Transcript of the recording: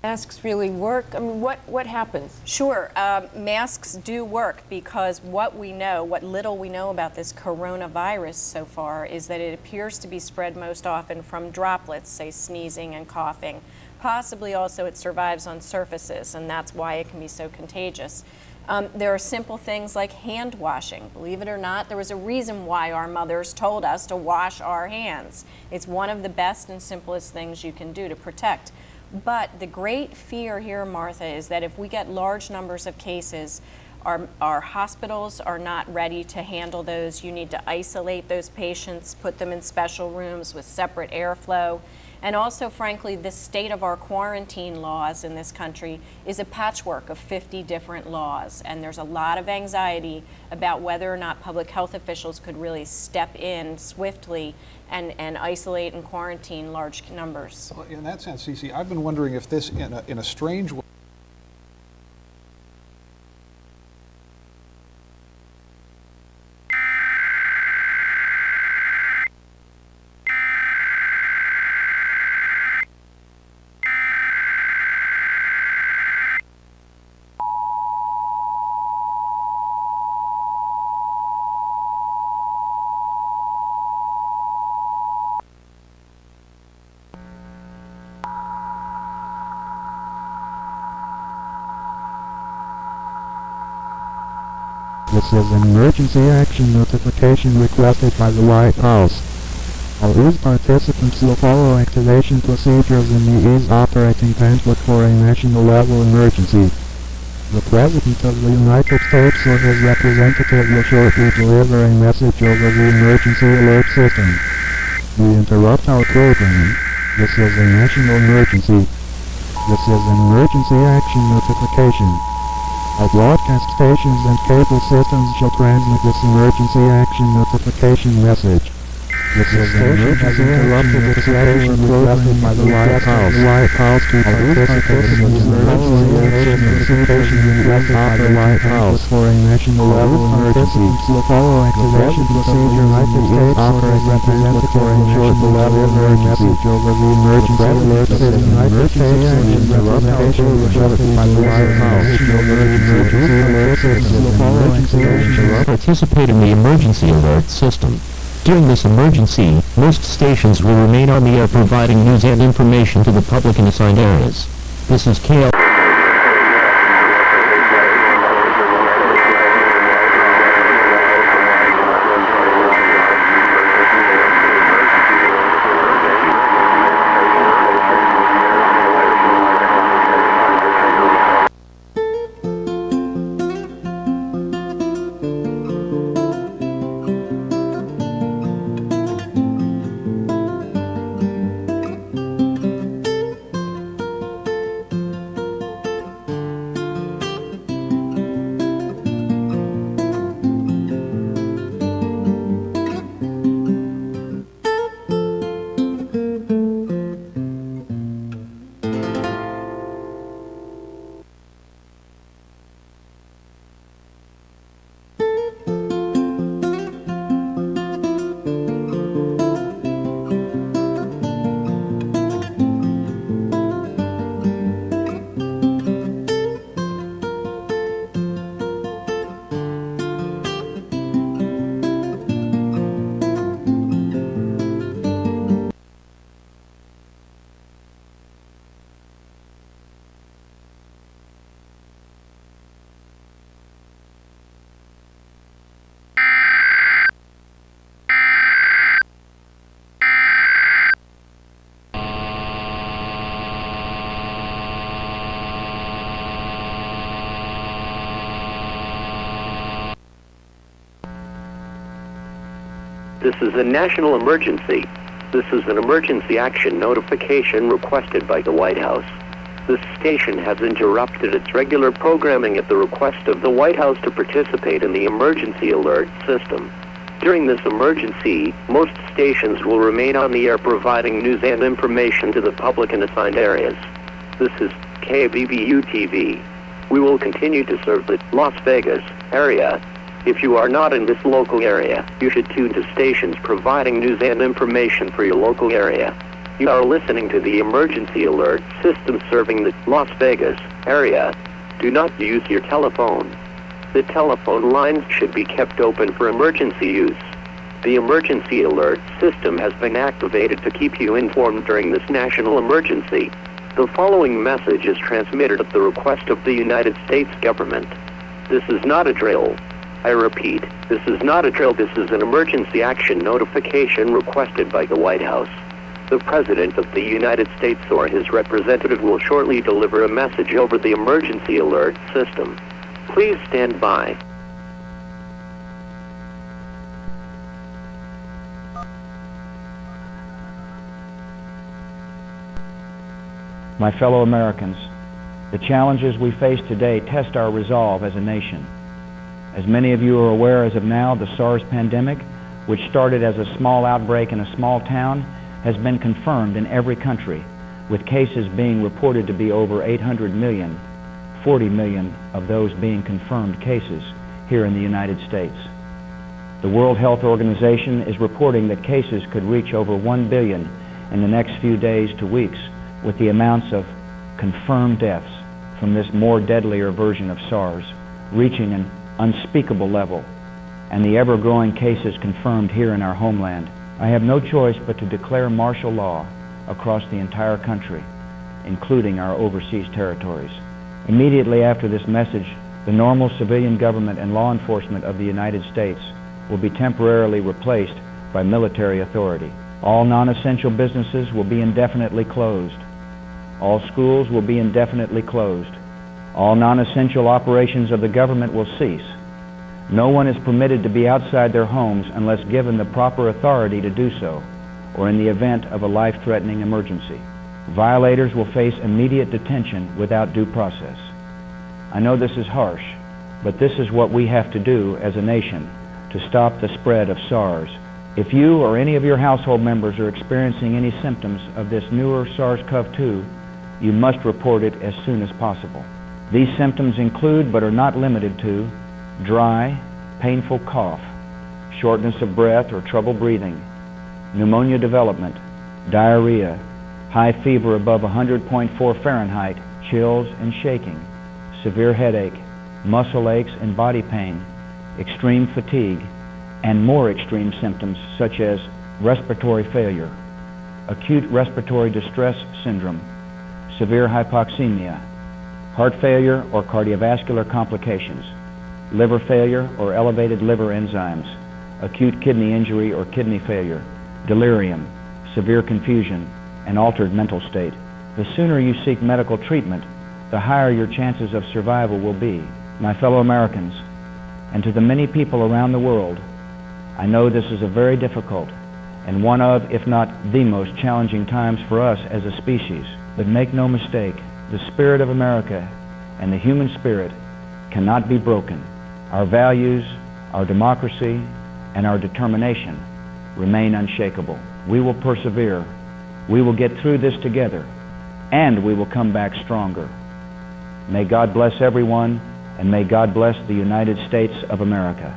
Masks really work? I mean, what happens? Sure, masks do work because what little we know about this coronavirus so far is that it appears to be spread most often from droplets, say sneezing and coughing. Possibly also it survives on surfaces, and that's why it can be so contagious. There are simple things like hand washing. Believe it or not, there was a reason why our mothers told us to wash our hands. It's one of the best and simplest things you can do to protect. But the great fear here, Martha, is that if we get large numbers of cases, our hospitals are not ready to handle those. You need to isolate those patients, put them in special rooms with separate airflow. And also, frankly, the state of our quarantine laws in this country is a patchwork of 50 different laws. And there's a lot of anxiety about whether or not public health officials could really step in swiftly and isolate and quarantine large numbers. Well, in that sense, Cece, I've been wondering if this, in a strange way, This is an emergency action notification requested by the White House. All EASE participants will follow activation procedures in the EASE operating handbook for a national level emergency. The President of the United States or his representative will shortly deliver a message over the emergency alert system. We interrupt our program. This is a national emergency. This is an emergency action notification. All broadcast stations and cable systems shall transmit this emergency action notification message. This station has interrupted the station requested by the White House. The White House to participate in the emergency action notification requested by the White House for a national level emergency. Will follow activation procedure by the States operating representative for a national level emergency. Over the emergency alert system. United States action representation requested by the White House. Over the emergency alert system. Will follow activation. Participate in the emergency alert system. During this emergency, most stations will remain on the air providing news and information to the public in assigned areas. This is KL. This is a national emergency. This is an emergency action notification requested by the White House. This station has interrupted its regular programming at the request of the White House to participate in the emergency alert system. During this emergency, most stations will remain on the air providing news and information to the public in assigned areas. This is KBBU-TV. We will continue to serve the Las Vegas area. If you are not in this local area, you should tune to stations providing news and information for your local area. You are listening to the emergency alert system serving the Las Vegas area. Do not use your telephone. The telephone lines should be kept open for emergency use. The emergency alert system has been activated to keep you informed during this national emergency. The following message is transmitted at the request of the United States government. This is not a drill. I repeat, this is not a drill. This is an emergency action notification requested by the White House. The President of the United States or his representative will shortly deliver a message over the emergency alert system. Please stand by. My fellow Americans, the challenges we face today test our resolve as a nation. As many of you are aware, as of now, the SARS pandemic, which started as a small outbreak in a small town, has been confirmed in every country, with cases being reported to be over 800 million, 40 million of those being confirmed cases here in the United States. The World Health Organization is reporting that cases could reach over 1 billion in the next few days to weeks, with the amounts of confirmed deaths from this more deadlier version of SARS reaching an unspeakable level, and the ever-growing cases confirmed here in our homeland. I have no choice but to declare martial law across the entire country, including our overseas territories. Immediately after this message, the normal civilian government and law enforcement of the United States will be temporarily replaced by military authority. All non-essential businesses will be indefinitely closed. All schools will be indefinitely closed. All non-essential operations of the government will cease. No one is permitted to be outside their homes unless given the proper authority to do so, or in the event of a life-threatening emergency. Violators will face immediate detention without due process. I know this is harsh, but this is what we have to do as a nation to stop the spread of SARS. If you or any of your household members are experiencing any symptoms of this newer SARS-CoV-2, you must report it as soon as possible. These symptoms include, but are not limited to, dry, painful cough, shortness of breath or trouble breathing, pneumonia development, diarrhea, high fever above 100.4 Fahrenheit, chills and shaking, severe headache, muscle aches and body pain, extreme fatigue, and more extreme symptoms such as respiratory failure, acute respiratory distress syndrome, severe hypoxemia, heart failure or cardiovascular complications, liver failure or elevated liver enzymes, acute kidney injury or kidney failure, delirium, severe confusion, and altered mental state. The sooner you seek medical treatment, the higher your chances of survival will be. My fellow Americans, and to the many people around the world, I know this is a very difficult and one of, if not the most challenging times for us as a species. But make no mistake, the spirit of America and the human spirit cannot be broken. Our values, our democracy, and our determination remain unshakable. We will persevere. We will get through this together, and we will come back stronger. May God bless everyone, and may God bless the United States of America.